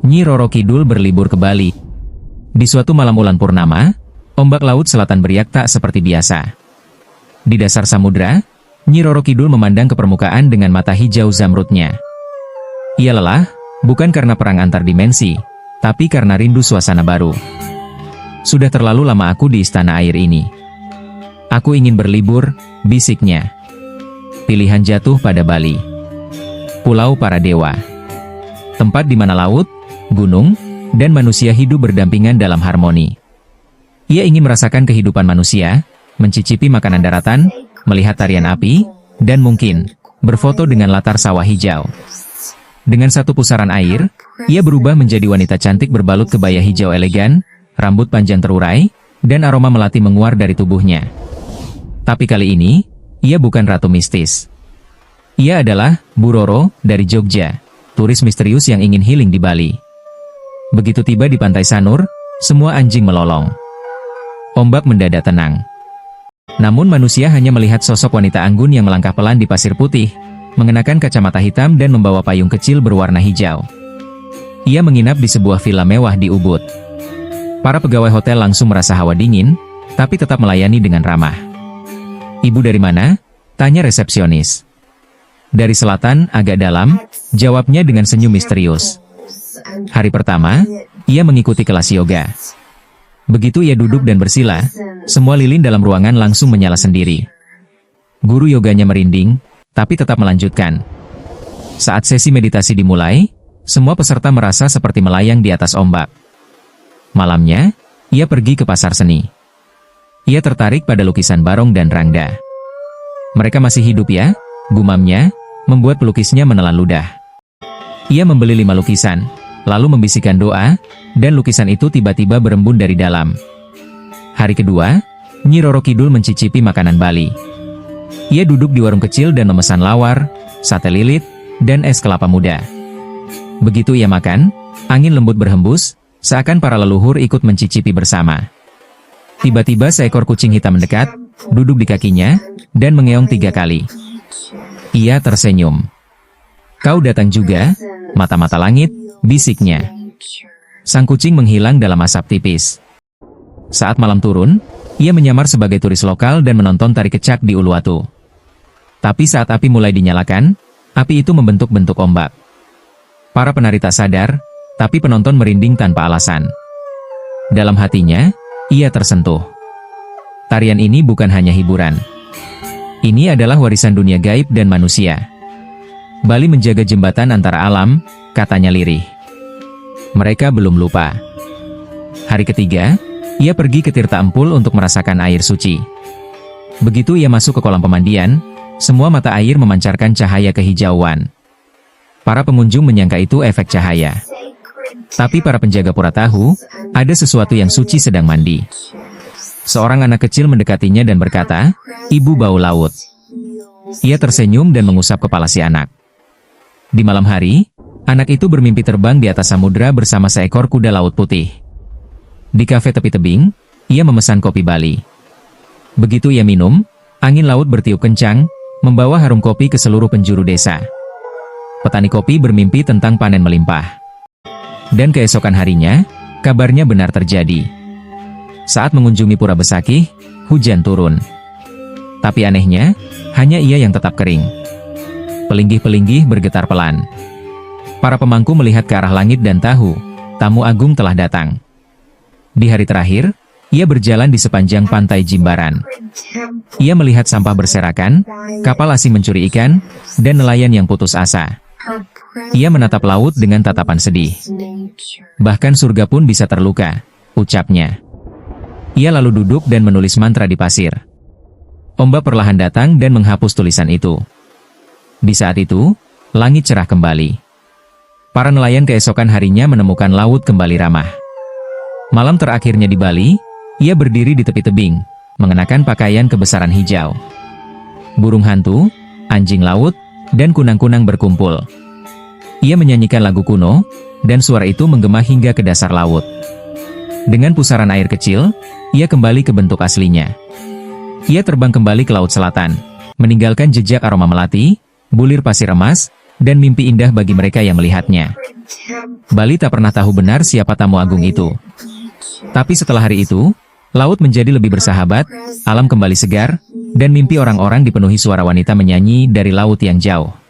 Nyi Roro Kidul berlibur ke Bali. Di suatu malam bulan purnama, ombak laut selatan beriak tak seperti biasa. Di dasar samudra, Nyi Roro Kidul memandang ke permukaan dengan mata hijau zamrudnya. Ia lelah, bukan karena perang antar dimensi, tapi karena rindu suasana baru. Sudah terlalu lama aku di istana air ini. Aku ingin berlibur, bisiknya. Pilihan jatuh pada Bali. Pulau para dewa. Tempat di mana laut, gunung, dan manusia hidup berdampingan dalam harmoni. Ia ingin merasakan kehidupan manusia, mencicipi makanan daratan, melihat tarian api, dan mungkin berfoto dengan latar sawah hijau. Dengan satu pusaran air, ia berubah menjadi wanita cantik berbalut kebaya hijau elegan, rambut panjang terurai, dan aroma melati menguar dari tubuhnya. Tapi kali ini, ia bukan ratu mistis. Ia adalah Bu Roro dari Jogja, turis misterius yang ingin healing di Bali. Begitu tiba di pantai Sanur, semua anjing melolong. Ombak mendadak tenang. Namun manusia hanya melihat sosok wanita anggun yang melangkah pelan di pasir putih, mengenakan kacamata hitam dan membawa payung kecil berwarna hijau. Ia menginap di sebuah villa mewah di Ubud. Para pegawai hotel langsung merasa hawa dingin, tapi tetap melayani dengan ramah. "Ibu dari mana?" tanya resepsionis. "Dari selatan, agak dalam," jawabnya dengan senyum misterius. Hari pertama, ia mengikuti kelas yoga. Begitu ia duduk dan bersila, semua lilin dalam ruangan langsung menyala sendiri. Guru yoganya merinding, tapi tetap melanjutkan. Saat sesi meditasi dimulai, semua peserta merasa seperti melayang di atas ombak. Malamnya, ia pergi ke pasar seni. Ia tertarik pada lukisan Barong dan Rangda. "Mereka masih hidup ya?" gumamnya, membuat pelukisnya menelan ludah. Ia membeli 5 lukisan, lalu membisikkan doa, dan lukisan itu tiba-tiba berembun dari dalam. Hari kedua, Nyi Roro Kidul mencicipi makanan Bali. Ia duduk di warung kecil dan memesan lawar, sate lilit, dan es kelapa muda. Begitu ia makan, angin lembut berhembus, seakan para leluhur ikut mencicipi bersama. Tiba-tiba seekor kucing hitam mendekat, duduk di kakinya, dan mengeong 3 kali. Ia tersenyum. "Kau datang juga, mata-mata langit," bisiknya. Sang kucing menghilang dalam asap tipis. Saat malam turun, ia menyamar sebagai turis lokal dan menonton tari kecak di Uluwatu. Tapi saat api mulai dinyalakan, api itu membentuk-bentuk ombak. Para penari tak sadar, tapi penonton merinding tanpa alasan. Dalam hatinya, ia tersentuh. Tarian ini bukan hanya hiburan. Ini adalah warisan dunia gaib dan manusia. Bali menjaga jembatan antara alam, katanya lirih. Mereka belum lupa. Hari ketiga, ia pergi ke Tirta Empul untuk merasakan air suci. Begitu ia masuk ke kolam pemandian, semua mata air memancarkan cahaya kehijauan. Para pengunjung menyangka itu efek cahaya. Tapi para penjaga pura tahu, ada sesuatu yang suci sedang mandi. Seorang anak kecil mendekatinya dan berkata, "Ibu bau laut." Ia tersenyum dan mengusap kepala si anak. Di malam hari, anak itu bermimpi terbang di atas samudra bersama seekor kuda laut putih. Di kafe tepi tebing, ia memesan kopi Bali. Begitu ia minum, angin laut bertiup kencang, membawa harum kopi ke seluruh penjuru desa. Petani kopi bermimpi tentang panen melimpah. Dan keesokan harinya, kabarnya benar terjadi. Saat mengunjungi Pura Besakih, hujan turun. Tapi anehnya, hanya ia yang tetap kering. Pelinggih-pelinggih bergetar pelan. Para pemangku melihat ke arah langit dan tahu, tamu agung telah datang. Di hari terakhir, ia berjalan di sepanjang pantai Jimbaran. Ia melihat sampah berserakan, kapal asing mencuri ikan, dan nelayan yang putus asa. Ia menatap laut dengan tatapan sedih. Bahkan surga pun bisa terluka, ucapnya. Ia lalu duduk dan menulis mantra di pasir. Ombak perlahan datang dan menghapus tulisan itu. Di saat itu, langit cerah kembali. Para nelayan keesokan harinya menemukan laut kembali ramah. Malam terakhirnya di Bali, ia berdiri di tepi tebing, mengenakan pakaian kebesaran hijau. Burung hantu, anjing laut, dan kunang-kunang berkumpul. Ia menyanyikan lagu kuno, dan suara itu menggema hingga ke dasar laut. Dengan pusaran air kecil, ia kembali ke bentuk aslinya. Ia terbang kembali ke laut selatan, meninggalkan jejak aroma melati, bulir pasir emas, dan mimpi indah bagi mereka yang melihatnya. Bali tak pernah tahu benar siapa tamu agung itu. Tapi setelah hari itu, laut menjadi lebih bersahabat, alam kembali segar, dan mimpi orang-orang dipenuhi suara wanita menyanyi dari laut yang jauh.